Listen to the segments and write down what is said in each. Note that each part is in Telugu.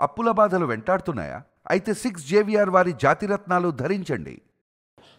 అప్పుల బాధలు వెంటాడుతున్నాయా? అయితే 6 JVR వారి జాతిరత్నాలు ధరించండి.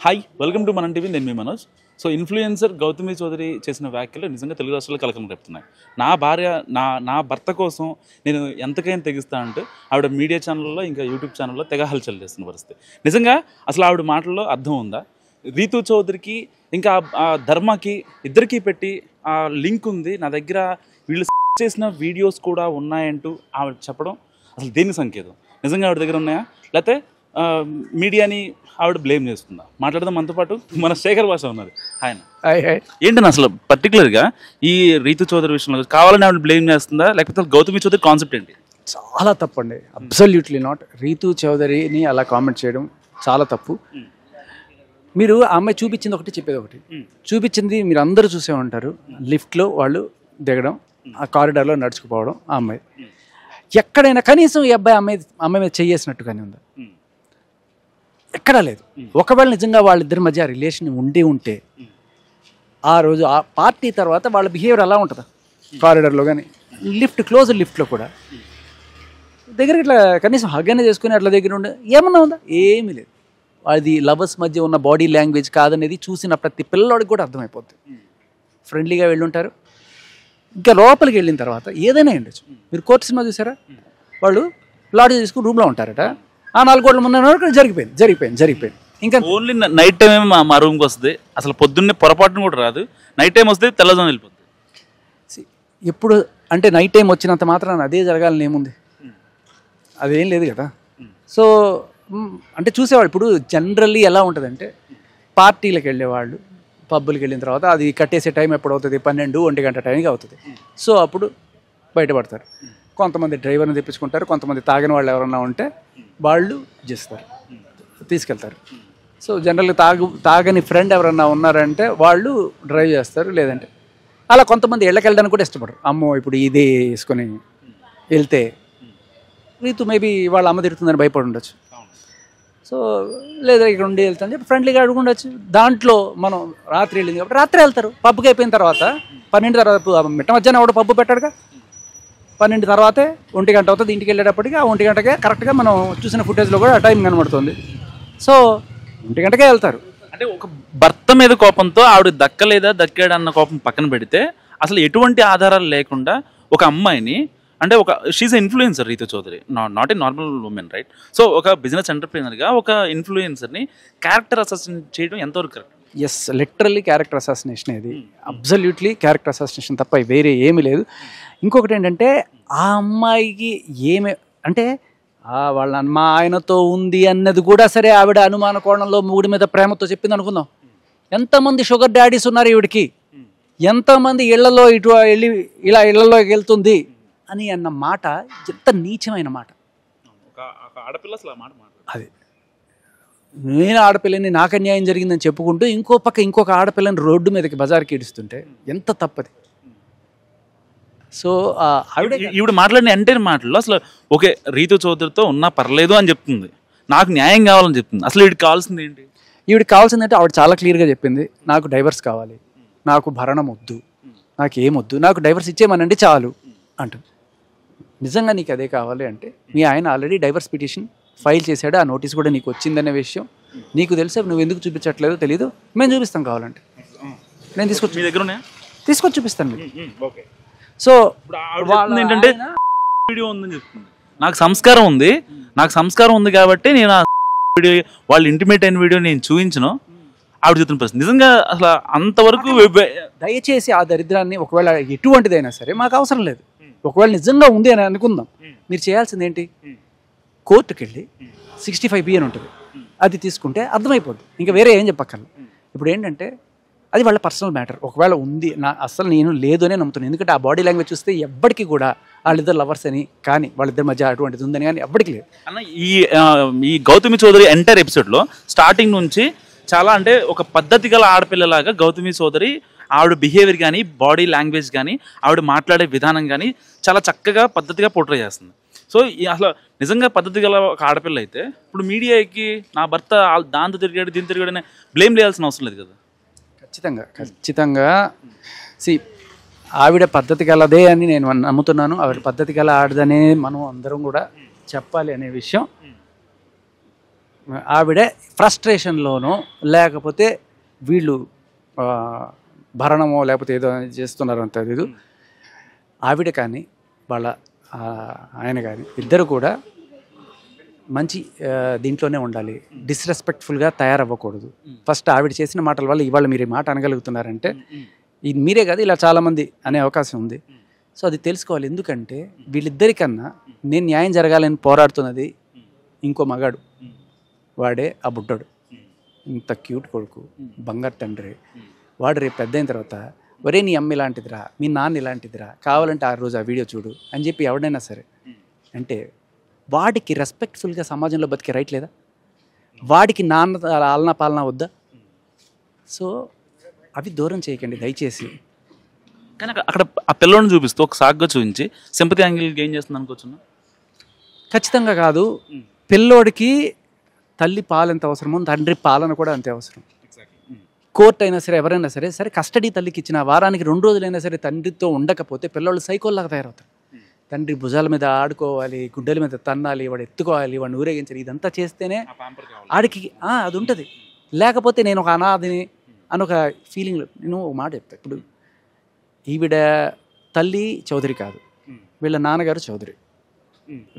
హాయ్, వెల్కమ్ టు మనం టీవీ. నేను మీ మనోజ్. సో ఇన్ఫ్లుయెన్సర్ గౌతమి చౌదరి చేసిన వ్యాఖ్యలు నిజంగా తెలుగు రాష్ట్రాల్లో కలకలం రేపుతున్నాయి. నా భార్య నా భర్త కోసం నేను ఎంతకైనా తెగిస్తా అంటే ఆవిడ మీడియా ఛానల్లో ఇంకా యూట్యూబ్ ఛానల్లో తెగ హల్చల్ చేస్తున్న పరిస్థితి. నిజంగా అసలు ఆవిడ మాటల్లో అర్థం ఉందా? రీతు చౌదరికి ఇంకా ఆ ధర్మకి ఇద్దరికీ పెట్టి ఆ లింక్ ఉంది, నా దగ్గర వీళ్ళు చేసిన వీడియోస్ కూడా ఉన్నాయంటూ ఆవిడ చెప్పడం అసలు దేని సంకేతం? నిజంగా ఆవిడ దగ్గర ఉన్నాయా, లేకపోతే మీడియాని ఆవిడ బ్లేమ్ చేస్తుందా? మాట్లాడదాం. మనతో పాటు మన శేఖర్ భాష ఉన్నారు. ఆయన ఏంటన్నా అసలు పర్టికులర్గా ఈ రీతు చౌదరి విషయంలో కావాలని ఆవిడ బ్లేమ్ చేస్తుందా, లేకపోతే గౌతమి చౌదరి కాన్సెప్ట్ ఏంటి? చాలా తప్పండి, అబ్సల్యూట్లీ నాట్. రీతు చౌదరిని అలా కామెంట్ చేయడం చాలా తప్పు. మీరు ఆ అమ్మాయి చూపించింది ఒకటి, చెప్పేది ఒకటి. చూపించింది మీరు అందరూ చూసే ఉంటారు. లిఫ్ట్లో వాళ్ళు దిగడం, ఆ కారిడార్లో నడుచుకుపోవడం. ఆ అమ్మాయి ఎక్కడైనా కనీసం ఈ అమ్మాయి మీద చేసినట్టుగానే ఉందా? ఎక్కడా లేదు. ఒకవేళ నిజంగా వాళ్ళిద్దరి మధ్య రిలేషన్ ఉంటే ఆ రోజు ఆ పార్టీ తర్వాత వాళ్ళ బిహేవియర్ అలా ఉంటుందా? కారిడార్లో కానీ క్లోజ్ లిఫ్ట్లో కూడా దగ్గరికి ఇట్లా కనీసం హగ్గనే చేసుకుని అట్లా దగ్గర ఉండే ఏమన్నా ఉందా? ఏమీ లేదు. అది లవర్స్ మధ్య ఉన్న బాడీ లాంగ్వేజ్ కాదనేది చూసిన ప్రతి పిల్లవాడికి కూడా అర్థమైపోద్ది. ఫ్రెండ్లీగా వెళ్ళుంటారు. ఇంకా లోపలికి వెళ్ళిన తర్వాత ఏదైనా ఉండొచ్చు. మీరు కోర్టు సినిమా చూసారా? వాళ్ళు లాడ్జ్ తీసుకుని రూమ్లో ఉంటారట. ఆ 4 కోట్ల ముందు జరిగిపోయింది. ఇంకా ఓన్లీ నైట్ టైం మా రూమ్కి వస్తుంది. అసలు పొద్దున్నే పొరపాటును కూడా రాదు. నైట్ టైం వస్తే తెల్లజాము వెళ్ళిపోతుంది. ఎప్పుడు అంటే నైట్ టైం వచ్చినంత మాత్రాన అదే జరగాలని ఏముంది? అదేం లేదు కదా. సో అంటే చూసేవాడు ఇప్పుడు జనరల్లీ ఎలా ఉంటుందంటే, పార్టీలకు వెళ్ళేవాళ్ళు పబ్బులకి వెళ్ళిన తర్వాత అది కట్టేసే టైం ఎప్పుడు అవుతుంది? 12-1 గంట టైంకి అవుతుంది. సో అప్పుడు బయటపడతారు. కొంతమంది డ్రైవర్ని తెప్పించుకుంటారు, కొంతమంది తాగిన వాళ్ళు ఎవరన్నా ఉంటే వాళ్ళు చేస్తారు, తీసుకెళ్తారు. సో జనరల్గా తాగని ఫ్రెండ్ ఎవరన్నా ఉన్నారంటే వాళ్ళు డ్రైవ్ చేస్తారు. లేదంటే అలా కొంతమంది ఇళ్ళకెళ్ళడానికి కూడా ఇష్టపడరు. అమ్మో ఇప్పుడు ఇదే వేసుకొని వెళ్తే రీతు మేబీ వాళ్ళ అమ్మ తిడుతుందని భయపడి ఉండొచ్చు. సో లేదా ఇక్కడ ఉండి వెళ్తాను చెప్పి ఫ్రెండ్లీగా అడుగుండొచ్చు. దాంట్లో మనం రాత్రి వెళ్ళింది కాబట్టి రాత్రి వెళ్తారు. పబ్కి అయిపోయిన తర్వాత 12 తర్వాత మిట్ట మధ్యాహ్నం ఎవడో పబ్బు పెట్టాడుగా. 12 తర్వాతే 1 గంట అవుతుంది ఇంటికి వెళ్ళేటప్పటికి. ఆ 1 గంటకే కరెక్ట్గా మనం చూసిన ఫుటేజ్లో కూడా టైం కనబడుతుంది. సో 1 గంటకే వెళ్తారు. అంటే ఒక భర్త మీద కోపంతో ఆవిడ దక్కాడన్న కోపం పక్కన పెడితే అసలు ఎటువంటి ఆధారాలు లేకుండా ఒక అమ్మాయిని, అంటే ఒక she's influencer Ritu Chaudhary, not a normal women, right? So ఒక బిజినెస్ ఎంటర్ప్రీనర్గా ఒక ఇన్ఫ్లుయెన్సర్ని క్యారెక్టర్ అసాసిన్ చేయడం ఎంతవరకు correct? Yes, literally character assassination. ఇది అబ్సల్యూట్లీ క్యారెక్టర్ అసాసినేషన్ తప్ప వేరే ఏమీ లేదు. ఇంకొకటి ఏంటంటే, ఆ అమ్మాయికి ఏమి అంటే మా ఆయనతో ఉంది అన్నది కూడా సరే ఆవిడ అనుమాన కోణంలో మూడి మీద ప్రేమతో చెప్పింది అనుకుందాం. ఎంతమంది షుగర్ డాడీస్ ఉన్నారు ఈవిడికి, ఎంతమంది ఇళ్లలో ఇళ్లలోకి వెళ్తుంది అని అన్న మాట ఎంత నీచమైన మాట. అది నేను ఆడపిల్లని నాకు అన్యాయం జరిగిందని చెప్పుకుంటూ ఇంకొక ఆడపిల్లని రోడ్డు మీదకి బజార్కి ఇడుస్తుంటే ఎంత తప్పది. సో ఈవిడ మాట్లాడిన ఎంటైర్ మాటల్లో అసలు ఓకే రీతు చౌదరితో ఉన్నా పర్లేదు అని చెప్తుంది, నాకు న్యాయం కావాలని చెప్తుంది. అసలు ఈవిడికి కావాల్సింది ఏంటి? ఈవిడికి కావాల్సిందంటే ఆవిడ చాలా క్లియర్గా చెప్పింది, నాకు డైవర్స్ కావాలి, నాకు భరణం వద్దు, నాకు ఏమొద్దు, నాకు డైవర్స్ ఇచ్చేయమనండి చాలు అంటుంది. నిజంగా నీకు అదే కావాలి అంటే మీ ఆయన ఆల్రెడీ డైవర్స్ పిటిషన్ ఫైల్ చేశాడు, ఆ నోటీస్ కూడా నీకు వచ్చిందనే విషయం నీకు తెలిసే నువ్వు ఎందుకు చూపించట్లేదో తెలీదు, మేము చూపిస్తాం కావాలంటే. నేను తీసుకొచ్చి మీ దగ్గర తీసుకొచ్చి చూపిస్తాను మీకు. సో ఏంటంటే వీడియో ఉందని చెప్తుంది, నాకు సంస్కారం ఉంది కాబట్టి నేను ఆ వీడియో, వాళ్ళు ఇంటిమేట్ అయిన వీడియో నేను చూపించను ఆవిడ చెప్తున్న పరిస్థితి. నిజంగా అసలు అంతవరకు దయచేసి ఆ దరిద్రాన్ని ఒకవేళ ఎటువంటిదైనా సరే మాకు అవసరం లేదు. ఒకవేళ నిజంగా ఉంది అని అనుకుందాం, మీరు చేయాల్సింది ఏంటి? కోర్టుకి వెళ్ళి 65B అని ఉంటుంది, అది తీసుకుంటే అర్థమైపోద్ది. ఇంకా వేరే ఏం చెప్పక్కర్లేదు. ఇప్పుడు ఏంటంటే అది వాళ్ళ పర్సనల్ మ్యాటర్. ఒకవేళ ఉంది, అసలు నేను లేదు అనే నమ్ముతున్నాను. ఎందుకంటే ఆ బాడీ లాంగ్వేజ్ చూస్తే ఎవ్వడికి కూడా వాళ్ళిద్దరు లవర్స్ అని కానీ వాళ్ళిద్దరి మధ్య అటువంటిది ఉందని కానీ ఎవ్వడికి లేదు. అన్న ఈ గౌతమి చౌదరి ఎంటైర్ ఎపిసోడ్లో స్టార్టింగ్ నుంచి చాలా అంటే ఒక పద్ధతి గల ఆడపిల్లలాగా గౌతమి చౌదరి ఆవిడ బిహేవియర్ కానీ బాడీ లాంగ్వేజ్ కానీ ఆవిడ మాట్లాడే విధానం కానీ చాలా చక్కగా పద్ధతిగా పోర్ట్రే చేస్తుంది. సో అసలు నిజంగా పద్ధతి గల ఒక ఆడపిల్ల అయితే ఇప్పుడు మీడియాకి నా భర్త దాంతో తిరిగాడు దీంతో తిరిగాడు అనే బ్లేమ్ చేయాల్సిన అవసరం లేదు కదా. ఖచ్చితంగా ఆవిడ పద్ధతి గలదే అని నేను నమ్ముతున్నాను. ఆవిడ పద్ధతి గల ఆడదనే మనం అందరం కూడా చెప్పాలి అనే విషయం ఆవిడ ఫ్రస్ట్రేషన్లోనో లేకపోతే వీళ్ళు భరణమో లేకపోతే ఏదో చేస్తున్నారో అంత ఇది ఆవిడ కానీ వాళ్ళ ఆయన కానీ ఇద్దరు కూడా మంచి దీంట్లోనే ఉండాలి. డిస్రెస్పెక్ట్ఫుల్గా తయారవ్వకూడదు. ఫస్ట్ ఆవిడ చేసిన మాటల వల్ల ఇవాళ మీరు ఈ మాట అనగలుగుతున్నారంటే ఇది మీరే కాదు, ఇలా చాలామంది అనే అవకాశం ఉంది. సో అది తెలుసుకోవాలి. ఎందుకంటే వీళ్ళిద్దరికన్నా నేను న్యాయం జరగాలని పోరాడుతున్నది ఇంకో మగాడు, వాడే ఆ బుడ్డోడు. ఇంత క్యూట్ కొడుకు, బంగారు తండ్రి. వాడు రేపు పెద్ద అయిన తర్వాత ఒరే నీ అమ్మ ఇలాంటిదిరా, మీ నాన్న ఇలాంటిదిరా, కావాలంటే ఆ రోజు ఆ వీడియో చూడు అని చెప్పి ఎవడైనా సరే అంటే వాడికి రెస్పెక్ట్ఫుల్గా సమాజంలో బతికే రైట్ లేదా? వాడికి నాన్న ఆలనా పాలన వద్దా? సో అవి దూరం చేయకండి దయచేసి. కానీ అక్కడ ఆ పిల్లోని చూపిస్తూ ఒక సాగ్గా చూపించి సింపతి యాంగిల్ గెయిన్ చేస్తుంది అనుకోవచ్చు. ఖచ్చితంగా కాదు. పిల్లోడికి తల్లి పాలు ఎంత అవసరమో తండ్రి పాలన కూడా అంతే అవసరం. కోర్టు అయినా సరే ఎవరైనా సరే సరే కస్టడీ తల్లికి ఇచ్చిన వారానికి 2 రోజులైనా సరే తండ్రితో ఉండకపోతే పిల్లోళ్ళు సైకోల్లాగా తయారవుతారు. తండ్రి భుజాల మీద ఆడుకోవాలి, గుడ్డల మీద తన్నాలి, వాడు ఎత్తుకోవాలి, వాడిని ఊరేగించాలి. ఇదంతా చేస్తేనే ఆడికి అది ఉంటుంది. లేకపోతే నేను ఒక అనాథిని అని ఒక ఫీలింగ్లో నేను ఒక మాట చెప్తాను. ఇప్పుడు ఈవిడ తల్లి చౌదరి కాదు, వీళ్ళ నాన్నగారు చౌదరి,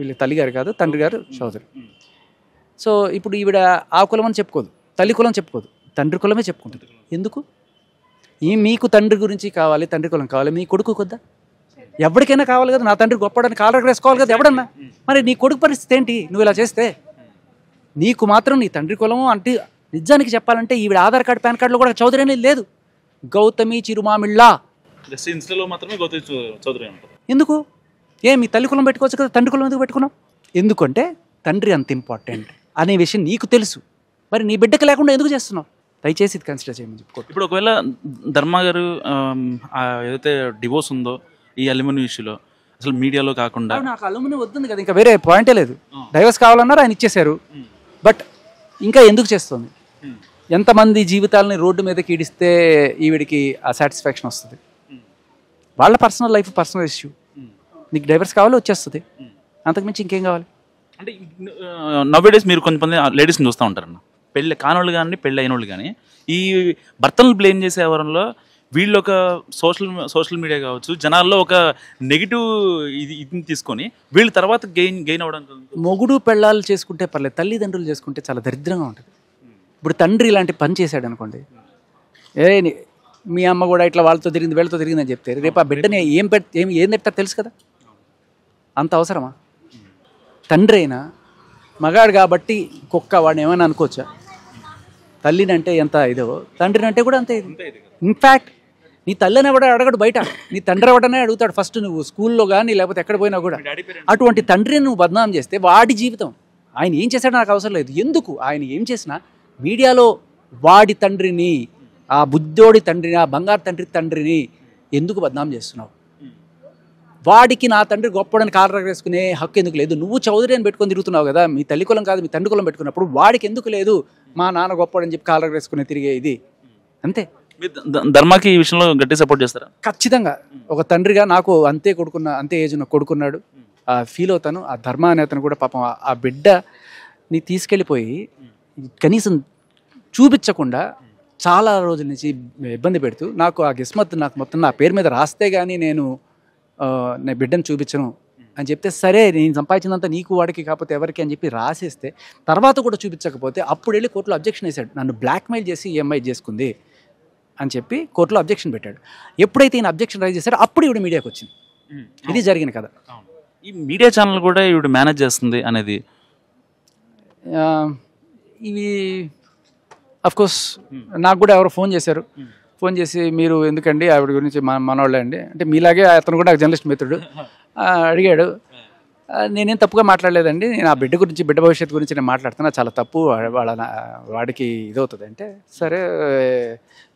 వీళ్ళ తల్లిగారు కాదు తండ్రి గారు చౌదరి. సో ఇప్పుడు ఈవిడ ఆ కులం అని చెప్పుకోదు, తల్లి కులం చెప్పుకోదు, తండ్రి కులమే చెప్పుకుంటుంది. ఎందుకు? మీకు తండ్రి గురించి కావాలి, తండ్రి కులం కావాలి, మీ కొడుకు కొద్దా? ఎవరికైనా కావాలి కదా, నా తండ్రి గొప్పడని కాలర్ వేసుకోవాలి కదా ఎవడన్నా. మరి నీ కొడుకు పరిస్థితి ఏంటి నువ్వు ఇలా చేస్తే? నీకు మాత్రం నీ తండ్రి కులము అంటే నిజానికి చెప్పాలంటే ఈవిడ ఆధార్ కార్డు పాన్ కార్డులో కూడా చౌదరి అనేది లేదు. గౌతమి చిరుమామిళ్ళ ఎందుకు? మీ తల్లి కులం పెట్టుకోవచ్చు కదా, తండ్రి కులం ఎందుకు పెట్టుకున్నావు? ఎందుకంటే తండ్రి అంత ఇంపార్టెంట్ అనే విషయం నీకు తెలుసు. మరి నీ బిడ్డకి లేకుండా ఎందుకు చేస్తున్నావు? దయచేసి ఇది కన్సిడర్ చేయమని చెప్పుకో. ఇప్పుడు ఒకవేళ ధర్మ గారు ఏదైతే డివోర్స్ ఉందో ఈ అల్యూమినియం ఇష్యూలో అసలు మీడియాలో కాకుండా నాకు అల్యూమినియం వద్దుంది కదా, ఇంకా వేరే పాయింటే లేదు. డైవర్స్ కావాలన్నారు, ఆయన ఇచ్చేశారు. బట్ ఇంకా ఎందుకు చేస్తుంది? ఎంతమంది జీవితాలని రోడ్డు మీదకి ఈడిస్తే ఈవిడికి ఆ సాటిస్ఫాక్షన్ వస్తుంది? వాళ్ళ పర్సనల్ లైఫ్ పర్సనల్ ఇష్యూ. నీకు డైవర్స్ కావాలి, వచ్చేస్తుంది. అంతకుమించి ఇంకేం కావాలి? అంటే నవ్వేడేస్ మీరు కొంతమంది లేడీస్ని చూస్తూ ఉంటారన్న, పెళ్ళి కానోళ్ళు కానీ పెళ్ళి అయిన వాళ్ళు కానీ ఈ భర్తలను బ్లేమ్ చేసే ఎవరిలో వీళ్ళు ఒక సోషల్ మీడియా కావచ్చు జనాల్లో ఒక నెగిటివ్ ఇది తీసుకొని వీళ్ళు తర్వాత గెయిన్ అవ్వడానికి. మొగుడు పెళ్ళాలు చేసుకుంటే పర్లేదు, తల్లిదండ్రులు చేసుకుంటే చాలా దరిద్రంగా ఉంటుంది. ఇప్పుడు తండ్రి ఇలాంటి పని చేశాడు అనుకోండి, మీ అమ్మ కూడా ఇట్లా వాళ్ళతో తిరిగింది వీళ్ళతో తిరిగింది అని చెప్తే రేపు ఆ బిడ్డని ఏం తింటారు తెలుసు కదా. అంత అవసరమా? తండ్రి అయినా మగాడు కాబట్టి కుక్క వాడిని ఏమైనా అనుకోవచ్చా? తల్లిని అంటే ఎంత ఇదో తండ్రిని అంటే కూడా అంతే ఇది. ఇన్ఫ్యాక్ట్ నీ తల్లిని ఎవడ అడగడు బయట, నీ తండ్రి ఎవడనే అడుగుతాడు ఫస్ట్. నువ్వు స్కూల్లో కానీ లేకపోతే ఎక్కడ పోయినా కూడా అటువంటి తండ్రిని నువ్వు బదనాం చేస్తే వాడి జీవితం, ఆయన ఏం చేశాడో నాకు అవసరం లేదు. ఎందుకు ఆయన ఏం చేసినా మీడియాలో వాడి తండ్రిని, ఆ బుద్ధోడి తండ్రిని, ఆ బంగారు తండ్రిని ఎందుకు బదనాం చేస్తున్నావు? వాడికి నా తండ్రి గొప్పడని కాలర్ వేసుకునే హక్కు ఎందుకు లేదు? నువ్వు చౌదరి అని పెట్టుకొని తిరుగుతున్నావు కదా, మీ తల్లి కులం కాదు మీ తండ్రి కులం పెట్టుకున్నప్పుడు వాడికి ఎందుకు లేదు మా నాన్న గొప్పడని చెప్పి కాలర్ వేసుకునే తిరిగే ఇది? అంతే. ధర్మాకి ఈ విషయంలో గట్టి సపోర్ట్ చేస్తారా? ఖచ్చితంగా. ఒక తండ్రిగా నాకు అంతే ఏజ్ కొడుకున్నాడు, ఫీల్ అవుతాను. ఆ ధర్మ అనే అతను కూడా పాపం ఆ బిడ్డని తీసుకెళ్ళిపోయి కనీసం చూపించకుండా చాలా రోజుల నుంచి ఇబ్బంది పెడుతూ నాకు ఆ గిస్మత్ నాకు మొత్తం నా పేరు మీద రాస్తే కానీ నేను బిడ్డను చూపించను అని చెప్తే, సరే నేను సంపాదించినంత నీకు వాడికి కాకపోతే ఎవరికి అని చెప్పి రాసేస్తే తర్వాత కూడా చూపించకపోతే అప్పుడు వెళ్ళి కోర్టులో అబ్జెక్షన్ వేశాడు. నన్ను బ్లాక్మెయిల్ చేసి ఈఎంఐ చేసుకుంది అని చెప్పి కోర్టులో అబ్జెక్షన్ పెట్టాడు. ఎప్పుడైతే ఈయన అబ్జెక్షన్ రైజ్ చేశాడో అప్పుడు ఈవిడ మీడియాకి వచ్చింది. ఇది జరిగిన కదా. ఈ మీడియా ఛానల్ కూడా ఈవిడ మేనేజ్ చేస్తుంది అనేది ఇవి అఫ్కోర్స్ నాకు కూడా ఎవరో ఫోన్ చేసి మీరు ఎందుకండి ఆవిడ గురించి మనవాళ్ళే అండి అంటే మీలాగే అతను కూడా జర్నలిస్ట్ మిత్రుడు అడిగాడు. నేనేం తప్పుగా మాట్లాడలేదండి, నేను ఆ బిడ్డ గురించి బిడ్డ భవిష్యత్తు గురించి నేను మాట్లాడుతున్నా, చాలా తప్పు వాడికి ఇదవుతుంది అంటే, సరే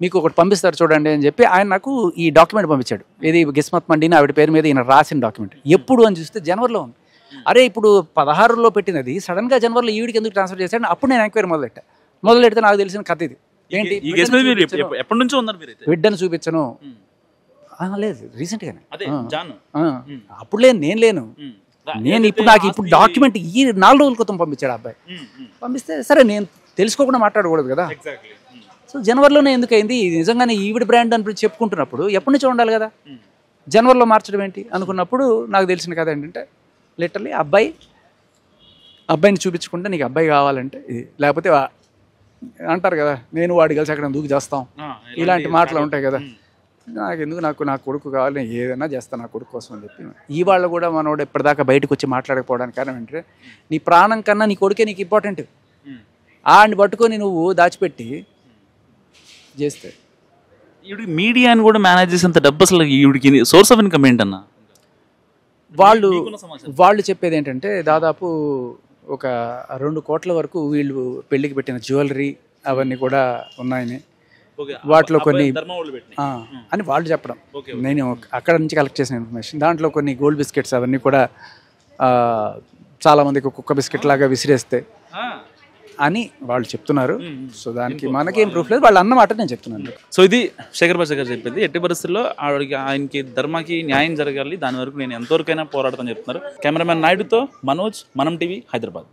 మీకు ఒకటి పంపిస్తారు చూడండి అని చెప్పి ఆయన నాకు ఈ డాక్యుమెంట్ పంపించాడు. ఇది గిస్మత్ మండిని ఆవిడ పేరు మీద ఈయన రాసిన డాక్యుమెంట్. ఎప్పుడు అని చూస్తే జనవరిలో ఉంది. అరే ఇప్పుడు 16లో పెట్టినది సడన్గా జనవరిలో ఈవిడికి ఎందుకు ట్రాన్స్ఫర్ చేశాడు? అప్పుడు నేను ఎంక్వైరీ మొదలెడితే నాకు తెలిసిన కథ ఇది. ఏంటి ఎప్పటి నుంచో ఉన్నారు బిడ్డను చూపించను? లేదు, రీసెంట్గానే. అప్పుడు నేను లేను, నేను ఇప్పుడు నాకు ఇప్పుడు డాక్యుమెంట్ ఈ 4 రోజుల క్రితం పంపించాడు ఆ అబ్బాయి. పంపిస్తే సరే నేను తెలుసుకోకుండా మాట్లాడకూడదు కదా. సో జనవరిలోనే ఎందుకు అయింది నిజంగానే ఈవిడ బ్రాండ్ అని చెప్పుకుంటున్నప్పుడు ఎప్పటి నుంచో ఉండాలి కదా. జనవరిలో మార్చడం ఏంటి అనుకున్నప్పుడు నాకు తెలిసిన కథ ఏంటంటే లిటరలీ అబ్బాయిని చూపించకుండా నీకు అబ్బాయి కావాలంటే ఇది, లేకపోతే అంటారు కదా నేను వాడు కలిసి అక్కడ దూకి చేస్తాం, ఇలాంటి మాటలు ఉంటాయి కదా. నాకెందుకు నా కొడుకు కావాలి, నేను ఏదైనా చేస్తాను నా కొడుకు కోసం అని చెప్పి. ఇవాళ కూడా మనోడు ఎప్పటిదాకా బయటకు వచ్చి మాట్లాడకపోవడానికి కారణం ఏంటంటే నీ ప్రాణం కన్నా నీ కొడుకే నీకు ఇంపార్టెంట్. ఆడిని పట్టుకొని నువ్వు దాచిపెట్టి చేస్తే ఈవిడికి మీడియాని కూడా మేనేజ్ చేసేంత డబ్బు అసలు ఈవిడికి సోర్స్ ఆఫ్ ఇన్కమ్ ఏంటన్నా? వాళ్ళు చెప్పేది ఏంటంటే దాదాపు ఒక 2 కోట్ల వరకు వీళ్ళు పెళ్లికి పెట్టిన జ్యువెలరీ అవన్నీ కూడా ఉన్నాయని, వాటిలో కొన్ని అని వాళ్ళు చెప్పడం. నేను అక్కడ నుంచి కలెక్ట్ చేసిన ఇన్ఫర్మేషన్. దాంట్లో కొన్ని గోల్డ్ బిస్కెట్స్ అవన్నీ కూడా చాలా మందికి కుక్క బిస్కెట్ లాగా విసిరేస్తే అని వాళ్ళు చెప్తున్నారు. సో దానికి మనకేం ప్రూఫ్ లేదు, వాళ్ళు అన్నమాట నేను చెప్తున్నాను. సో ఇది శేఖర్ భాష గారు చెప్పింది. ఎట్టి పరిస్థితుల్లో ఆయనకి ధర్మకి న్యాయం జరగాలి, దాని వరకు నేను ఎంతవరకైనా పోరాడతాను చెప్తున్నారు. కెమెరామెన్ నాయుడుతో మనోజ్, మనం టీవీ, హైదరాబాద్.